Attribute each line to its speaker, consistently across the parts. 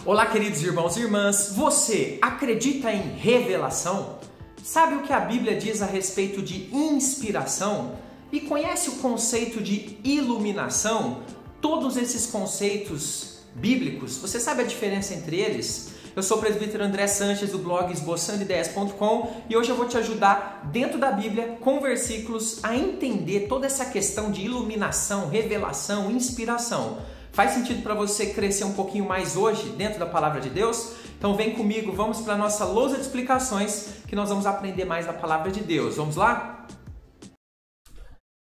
Speaker 1: Olá, queridos irmãos e irmãs, você acredita em revelação? Sabe o que a Bíblia diz a respeito de inspiração? E conhece o conceito de iluminação? Todos esses conceitos bíblicos, você sabe a diferença entre eles? Eu sou o presbítero André Sanches do blog esboçandoideias.com e hoje eu vou te ajudar dentro da Bíblia, com versículos, a entender toda essa questão de iluminação, revelação, inspiração. Faz sentido para você crescer um pouquinho mais hoje dentro da Palavra de Deus? Então vem comigo, vamos para a nossa lousa de explicações que nós vamos aprender mais da Palavra de Deus. Vamos lá?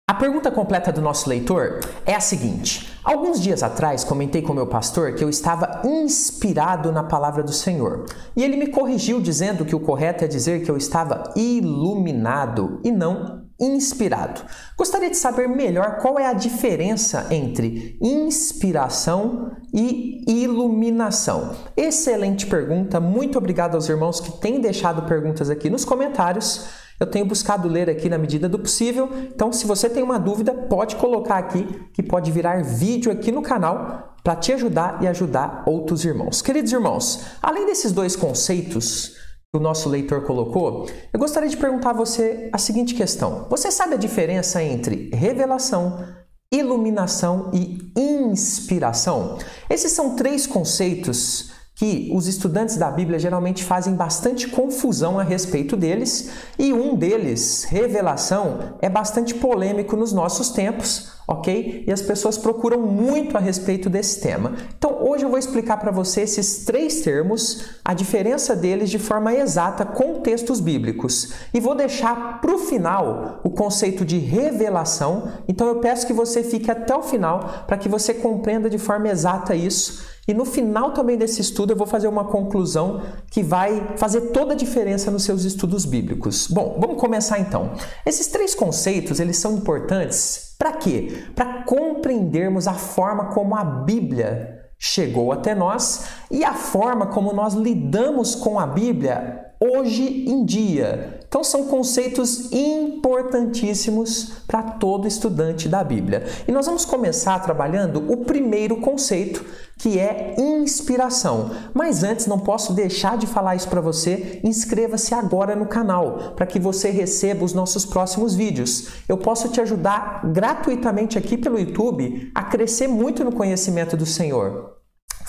Speaker 1: A pergunta completa do nosso leitor é a seguinte: alguns dias atrás comentei com meu pastor que eu estava inspirado na Palavra do Senhor. E ele me corrigiu dizendo que o correto é dizer que eu estava iluminado e não inspirado. Gostaria de saber melhor qual é a diferença entre inspiração e iluminação. Excelente pergunta, muito obrigado aos irmãos que têm deixado perguntas aqui nos comentários. Eu tenho buscado ler aqui na medida do possível, então se você tem uma dúvida, pode colocar aqui, que pode virar vídeo aqui no canal para te ajudar e ajudar outros irmãos. Queridos irmãos, além desses dois conceitos que o nosso leitor colocou, eu gostaria de perguntar a você a seguinte questão: você sabe a diferença entre revelação, iluminação e inspiração? Esses são três conceitos que os estudantes da Bíblia geralmente fazem bastante confusão a respeito deles, e um deles, revelação, é bastante polêmico nos nossos tempos, ok? E as pessoas procuram muito a respeito desse tema. Então, hoje eu vou explicar para você esses três termos, a diferença deles de forma exata com textos bíblicos. E vou deixar para o final o conceito de revelação, então eu peço que você fique até o final para que você compreenda de forma exata isso. E no final também desse estudo eu vou fazer uma conclusão que vai fazer toda a diferença nos seus estudos bíblicos. Bom, vamos começar então. Esses três conceitos, eles são importantes para quê? Para compreendermos a forma como a Bíblia chegou até nós e a forma como nós lidamos com a Bíblia hoje em dia. Então são conceitos importantíssimos para todo estudante da Bíblia. E nós vamos começar trabalhando o primeiro conceito, que é inspiração. Mas antes, não posso deixar de falar isso para você. Inscreva-se agora no canal para que você receba os nossos próximos vídeos. Eu posso te ajudar gratuitamente aqui pelo YouTube a crescer muito no conhecimento do Senhor.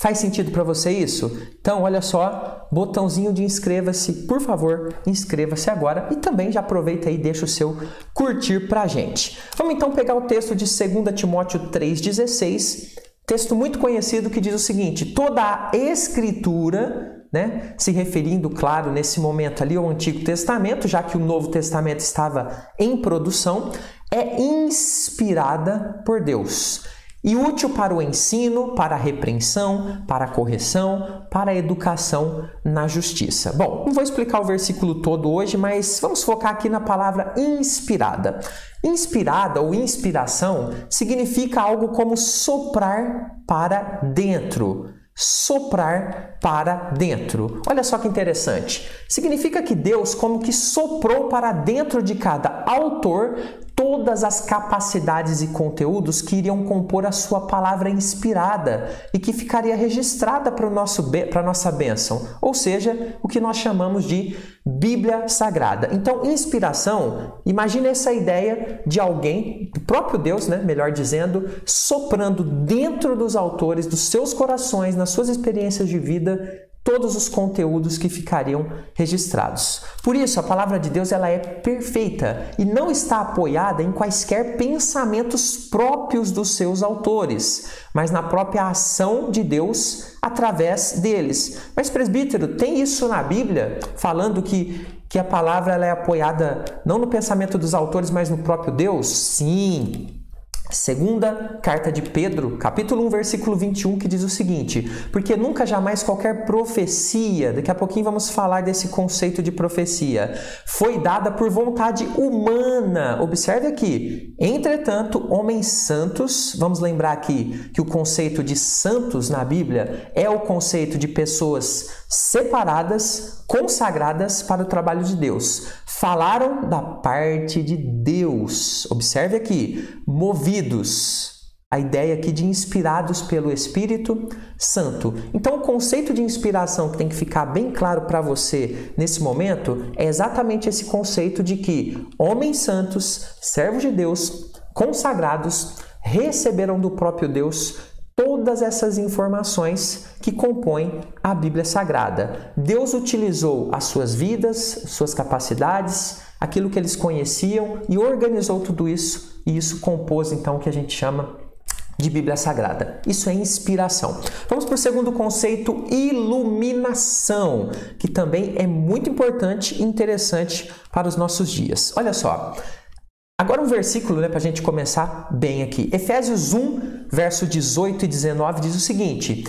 Speaker 1: Faz sentido para você isso? Então, olha só, botãozinho de inscreva-se, por favor, inscreva-se agora e também já aproveita aí e deixa o seu curtir para a gente. Vamos então pegar o texto de 2 Timóteo 3,16, texto muito conhecido que diz o seguinte: toda a Escritura, se referindo, claro, nesse momento ali ao Antigo Testamento, já que o Novo Testamento estava em produção, é inspirada por Deus e útil para o ensino, para a repreensão, para a correção, para a educação na justiça. Bom, não vou explicar o versículo todo hoje, mas vamos focar aqui na palavra inspirada. Inspirada ou inspiração significa algo como soprar para dentro. Soprar para dentro. Olha só que interessante. Significa que Deus como que soprou para dentro de cada autor todas as capacidades e conteúdos que iriam compor a sua palavra inspirada e que ficaria registrada para a nossa bênção, ou seja, o que nós chamamos de Bíblia Sagrada. Então, inspiração, imagine essa ideia de alguém, do próprio Deus, melhor dizendo, soprando dentro dos autores, dos seus corações, nas suas experiências de vida, todos os conteúdos que ficariam registrados. Por isso, a palavra de Deus ela é perfeita e não está apoiada em quaisquer pensamentos próprios dos seus autores, mas na própria ação de Deus através deles. Mas, presbítero, tem isso na Bíblia falando que a palavra ela é apoiada não no pensamento dos autores, mas no próprio Deus? Sim. Segunda carta de Pedro, capítulo 1, versículo 21, que diz o seguinte: porque nunca jamais qualquer profecia, daqui a pouquinho vamos falar desse conceito de profecia, foi dada por vontade humana. Observe aqui, entretanto, homens santos, vamos lembrar aqui que o conceito de santos na Bíblia é o conceito de pessoas separadas, consagradas para o trabalho de Deus. Falaram da parte de Deus. Observe aqui, movidos A ideia aqui de inspirados pelo Espírito Santo. Então, o conceito de inspiração que tem que ficar bem claro para você nesse momento é exatamente esse conceito de que homens santos, servos de Deus, consagrados, receberam do próprio Deus todas essas informações que compõem a Bíblia Sagrada. Deus utilizou as suas vidas, suas capacidades, aquilo que eles conheciam e organizou tudo isso, e isso compôs então o que a gente chama de Bíblia Sagrada. Isso é inspiração. Vamos para o segundo conceito, iluminação, que também é muito importante e interessante para os nossos dias. Olha só, agora um versículo, para a gente começar bem aqui. Efésios 1, verso 18 e 19 diz o seguinte: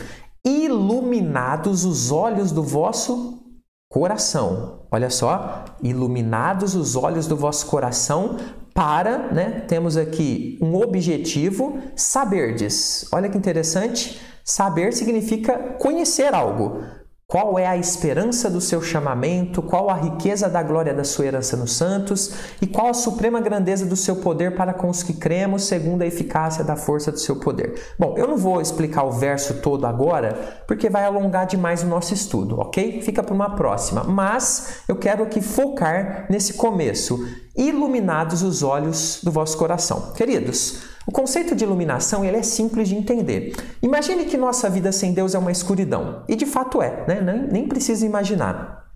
Speaker 1: iluminados os olhos do vosso coração. Olha só, iluminados os olhos do vosso coração para, temos aqui um objetivo, saberdes. Olha que interessante, saber significa conhecer algo. Qual é a esperança do seu chamamento, qual a riqueza da glória da sua herança nos santos e qual a suprema grandeza do seu poder para com os que cremos, segundo a eficácia da força do seu poder. Bom, eu não vou explicar o verso todo agora, porque vai alongar demais o nosso estudo, ok? Fica para uma próxima, mas eu quero aqui focar nesse começo. Iluminados os olhos do vosso coração. Queridos, o conceito de iluminação ele é simples de entender. Imagine que nossa vida sem Deus é uma escuridão. E de fato é, nem precisa imaginar.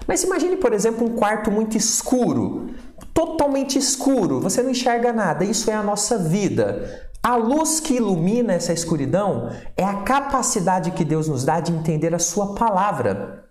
Speaker 1: Mas imagine, por exemplo, um quarto muito escuro, totalmente escuro, você não enxerga nada. Isso é a nossa vida. A luz que ilumina essa escuridão é a capacidade que Deus nos dá de entender a sua palavra.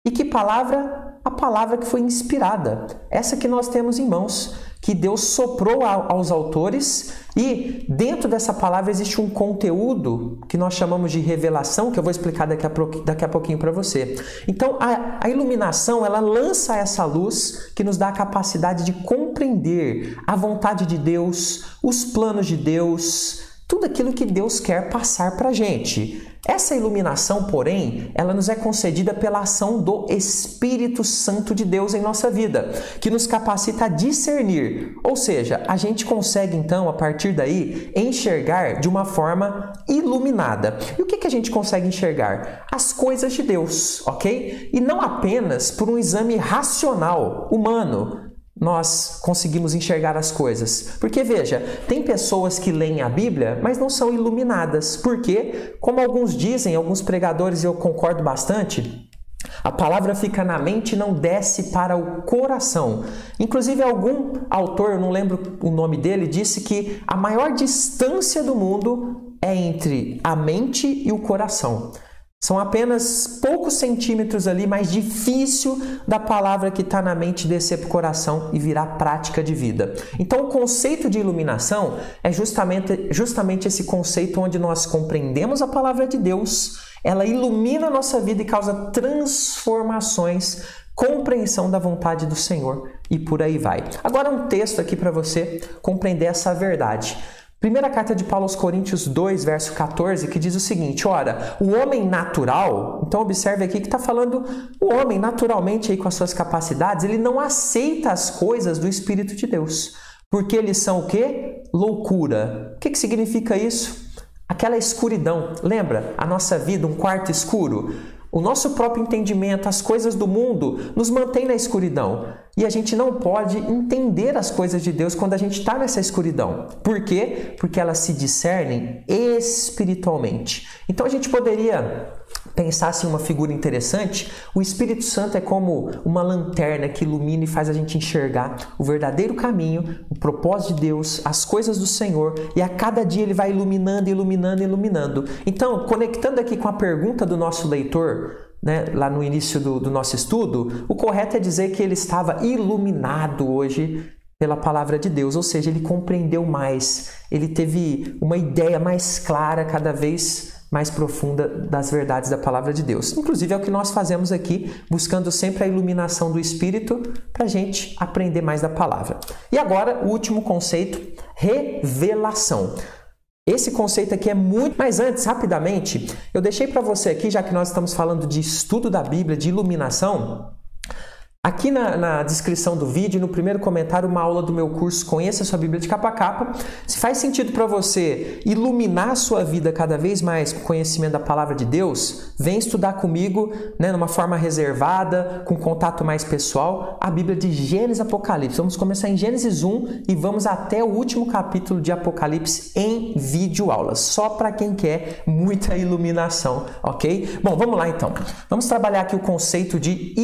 Speaker 1: E que palavra? A palavra que foi inspirada. Essa que nós temos em mãos, que Deus soprou aos autores, e dentro dessa palavra existe um conteúdo que nós chamamos de revelação, que eu vou explicar daqui a pouquinho para você. Então, a iluminação, ela lança essa luz que nos dá a capacidade de compreender a vontade de Deus, os planos de Deus, tudo aquilo que Deus quer passar para a gente. Essa iluminação, porém, ela nos é concedida pela ação do Espírito Santo de Deus em nossa vida, que nos capacita a discernir. Ou seja, a gente consegue, então, a partir daí, enxergar de uma forma iluminada. E o que a gente consegue enxergar? As coisas de Deus, ok? E não apenas por um exame racional, humano, nós conseguimos enxergar as coisas. Porque, veja, tem pessoas que leem a Bíblia, mas não são iluminadas. Porque, como alguns dizem, alguns pregadores, e eu concordo bastante, a palavra fica na mente e não desce para o coração. Inclusive, algum autor, eu não lembro o nome dele, disse que a maior distância do mundo é entre a mente e o coração. São apenas poucos centímetros ali, mais difícil da palavra que está na mente descer para o coração e virar prática de vida. Então, o conceito de iluminação é justamente esse conceito onde nós compreendemos a palavra de Deus, ela ilumina a nossa vida e causa transformações, compreensão da vontade do Senhor e por aí vai. Agora um texto aqui para você compreender essa verdade. Primeira carta de Paulo aos Coríntios 2, verso 14, que diz o seguinte: ora, o homem natural, então observe aqui que está falando o homem naturalmente aí com as suas capacidades, ele não aceita as coisas do Espírito de Deus, porque eles são o quê? Loucura. O que significa isso? Aquela escuridão. Lembra? A nossa vida, um quarto escuro. O nosso próprio entendimento, as coisas do mundo, nos mantém na escuridão. E a gente não pode entender as coisas de Deus quando a gente está nessa escuridão. Por quê? Porque elas se discernem espiritualmente. Então a gente poderia pensar assim uma figura interessante. O Espírito Santo é como uma lanterna que ilumina e faz a gente enxergar o verdadeiro caminho, o propósito de Deus, as coisas do Senhor. E a cada dia ele vai iluminando, iluminando, iluminando. Então, conectando aqui com a pergunta do nosso leitor, lá no início do nosso estudo, o correto é dizer que ele estava iluminado hoje pela palavra de Deus, ou seja, ele compreendeu mais, ele teve uma ideia mais clara, cada vez mais profunda das verdades da palavra de Deus. Inclusive é o que nós fazemos aqui, buscando sempre a iluminação do Espírito para a gente aprender mais da palavra. E agora, o último conceito, revelação. Esse conceito aqui é muito... Mas antes, rapidamente, eu deixei para você aqui, já que nós estamos falando de estudo da Bíblia, de iluminação, Aqui na descrição do vídeo, no primeiro comentário, uma aula do meu curso Conheça a Sua Bíblia de Capa a Capa. Se faz sentido para você iluminar a sua vida cada vez mais com o conhecimento da Palavra de Deus, vem estudar comigo, né, numa forma reservada, com contato mais pessoal, a Bíblia de Gênesis e Apocalipse. Vamos começar em Gênesis 1 e vamos até o último capítulo de Apocalipse em videoaulas, só para quem quer muita iluminação, ok? Bom, vamos lá então. Vamos trabalhar aqui o conceito de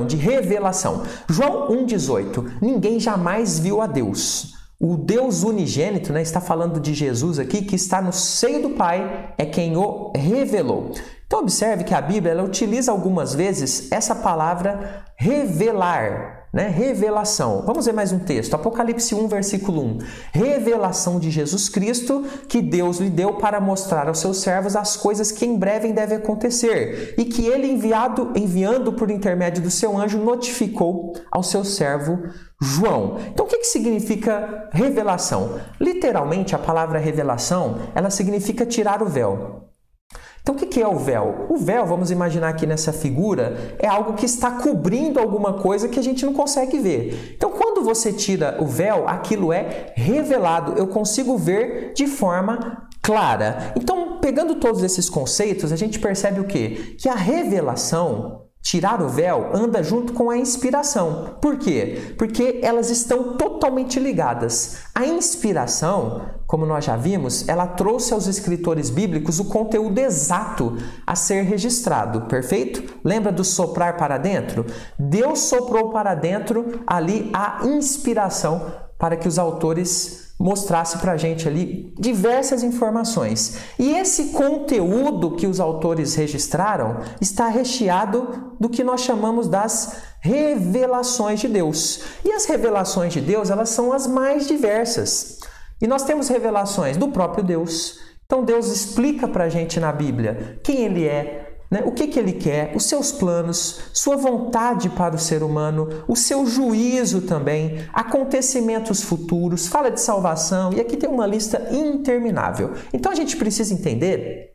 Speaker 1: de revelação. João 1,18. Ninguém jamais viu a Deus. O Deus unigênito, né, está falando de Jesus aqui, que está no seio do Pai, é quem o revelou. Então observe que a Bíblia ela utiliza algumas vezes essa palavra revelar, né? Revelação. Vamos ver mais um texto. Apocalipse 1, versículo 1. Revelação de Jesus Cristo que Deus lhe deu para mostrar aos seus servos as coisas que em breve devem acontecer e que ele enviando por intermédio do seu anjo notificou ao seu servo João. Então o que significa revelação? Literalmente a palavra revelação ela significa tirar o véu. Então, o que é o véu? O véu, vamos imaginar aqui nessa figura, é algo que está cobrindo alguma coisa que a gente não consegue ver. Então, quando você tira o véu, aquilo é revelado. Eu consigo ver de forma clara. Então, pegando todos esses conceitos, a gente percebe o quê? Que a revelação, tirar o véu, anda junto com a inspiração. Por quê? Porque elas estão totalmente ligadas. A inspiração, como nós já vimos, ela trouxe aos escritores bíblicos o conteúdo exato a ser registrado, perfeito? Lembra do soprar para dentro? Deus soprou para dentro ali a inspiração para que os autores mostrassem para a gente ali diversas informações. E esse conteúdo que os autores registraram está recheado do que nós chamamos das revelações de Deus. E as revelações de Deus, elas são as mais diversas. E nós temos revelações do próprio Deus. Então Deus explica para a gente na Bíblia quem Ele é, né? O que Ele quer, os seus planos, sua vontade para o ser humano, o seu juízo também, acontecimentos futuros, fala de salvação, e aqui tem uma lista interminável. Então a gente precisa entender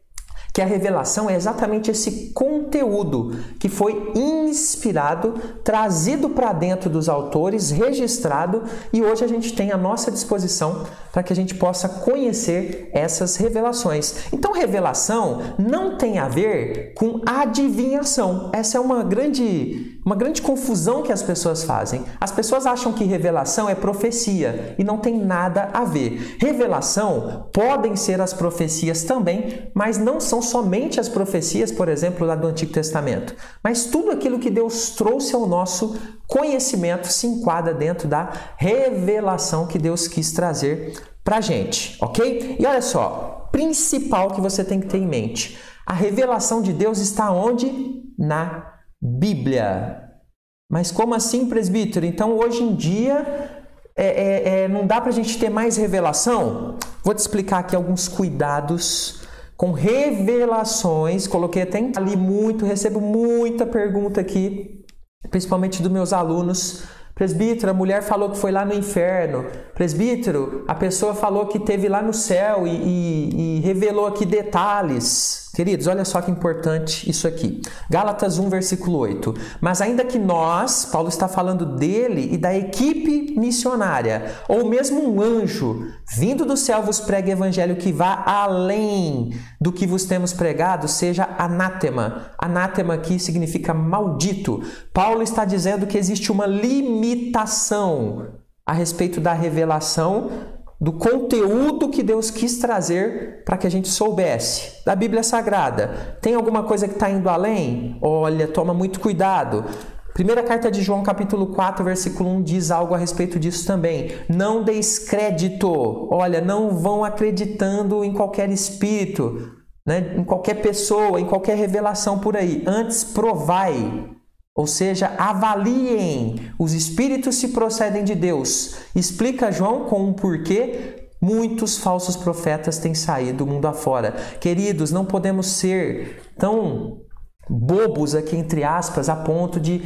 Speaker 1: que a revelação é exatamente esse conteúdo que foi inspirado, trazido para dentro dos autores, registrado, e hoje a gente tem à nossa disposição para que a gente possa conhecer essas revelações. Então, revelação não tem a ver com adivinhação. Essa é uma grande confusão que as pessoas fazem. As pessoas acham que revelação é profecia e não tem nada a ver. Revelação podem ser as profecias também, mas não são somente as profecias, por exemplo, lá do Antigo Testamento. Mas tudo aquilo que Deus trouxe ao nosso conhecimento se enquadra dentro da revelação que Deus quis trazer para a gente, ok? E olha só, principal que você tem que ter em mente, a revelação de Deus está onde? Na Bíblia. Mas como assim, presbítero? Então, hoje em dia, não dá para a gente ter mais revelação? Vou te explicar aqui alguns cuidados com revelações. Coloquei até ali muito, recebo muita pergunta aqui, principalmente dos meus alunos. Presbítero, a mulher falou que foi lá no inferno. Presbítero, a pessoa falou que esteve lá no céu e revelou aqui detalhes. Queridos, olha só que importante isso aqui. Gálatas 1, versículo 8. Mas ainda que nós, Paulo está falando dele e da equipe missionária, ou mesmo um anjo, vindo do céu vos pregue evangelho que vá além do que vos temos pregado, seja anátema. Anátema aqui significa maldito. Paulo está dizendo que existe uma limitação a respeito da revelação do conteúdo que Deus quis trazer para que a gente soubesse. Da Bíblia Sagrada, tem alguma coisa que está indo além? Olha, toma muito cuidado. Primeira carta de João, capítulo 4, versículo 1, diz algo a respeito disso também. Não deis crédito. Olha, não vão acreditando em qualquer espírito, né? Em qualquer pessoa, em qualquer revelação por aí. Antes, provai. Ou seja, avaliem os espíritos se procedem de Deus. Explica João com um porquê muitos falsos profetas têm saído do mundo afora. Queridos, não podemos ser tão bobos aqui, entre aspas, a ponto de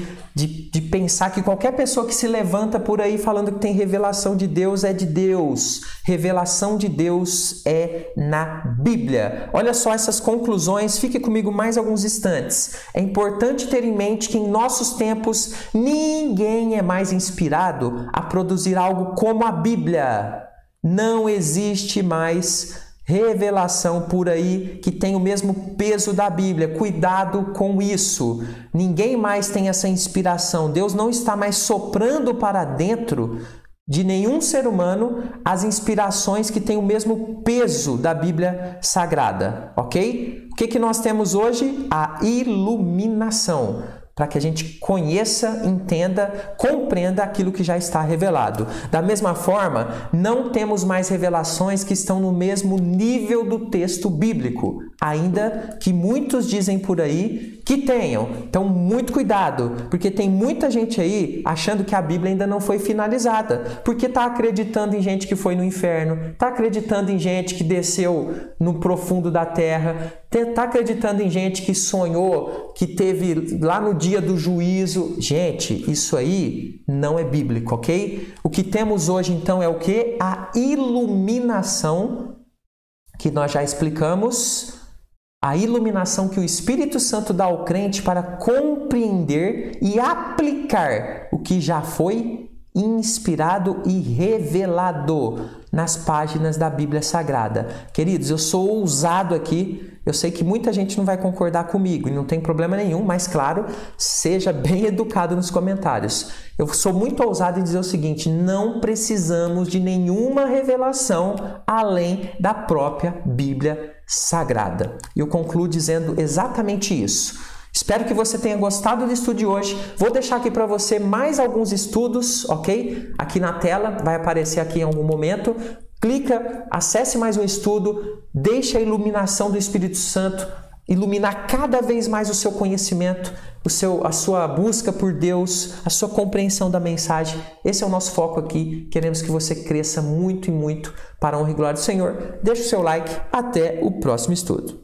Speaker 1: pensar que qualquer pessoa que se levanta por aí falando que tem revelação de Deus é de Deus. Revelação de Deus é na Bíblia. Olha só essas conclusões, fique comigo mais alguns instantes. É importante ter em mente que em nossos tempos ninguém é mais inspirado a produzir algo como a Bíblia. Não existe mais revelação por aí que tem o mesmo peso da Bíblia. Cuidado com isso. Ninguém mais tem essa inspiração. Deus não está mais soprando para dentro de nenhum ser humano as inspirações que têm o mesmo peso da Bíblia Sagrada, ok? O que nós temos hoje? A iluminação, para que a gente conheça, entenda, compreenda aquilo que já está revelado. Da mesma forma, não temos mais revelações que estão no mesmo nível do texto bíblico, ainda que muitos dizem por aí que tenham. Então, muito cuidado, porque tem muita gente aí achando que a Bíblia ainda não foi finalizada, porque está acreditando em gente que foi no inferno, está acreditando em gente que desceu no profundo da terra, está acreditando em gente que sonhou, que teve lá no dia do juízo. Gente, isso aí não é bíblico, ok? O que temos hoje, então, é o quê? A iluminação, que nós já explicamos, a iluminação que o Espírito Santo dá ao crente para compreender e aplicar o que já foi inspirado e revelado nas páginas da Bíblia Sagrada. Queridos, eu sou ousado aqui, eu sei que muita gente não vai concordar comigo e não tem problema nenhum, mas claro, seja bem educado nos comentários. Eu sou muito ousado em dizer o seguinte: não precisamos de nenhuma revelação além da própria Bíblia Sagrada. E eu concluo dizendo exatamente isso. Espero que você tenha gostado do estudo de hoje. Vou deixar aqui para você mais alguns estudos, ok? Aqui na tela, vai aparecer aqui em algum momento. Clica, acesse mais um estudo, deixe a iluminação do Espírito Santo iluminar cada vez mais o seu conhecimento, a sua busca por Deus, a sua compreensão da mensagem. Esse é o nosso foco aqui. Queremos que você cresça muito e muito para a honra e glória do Senhor. Deixe o seu like. Até o próximo estudo.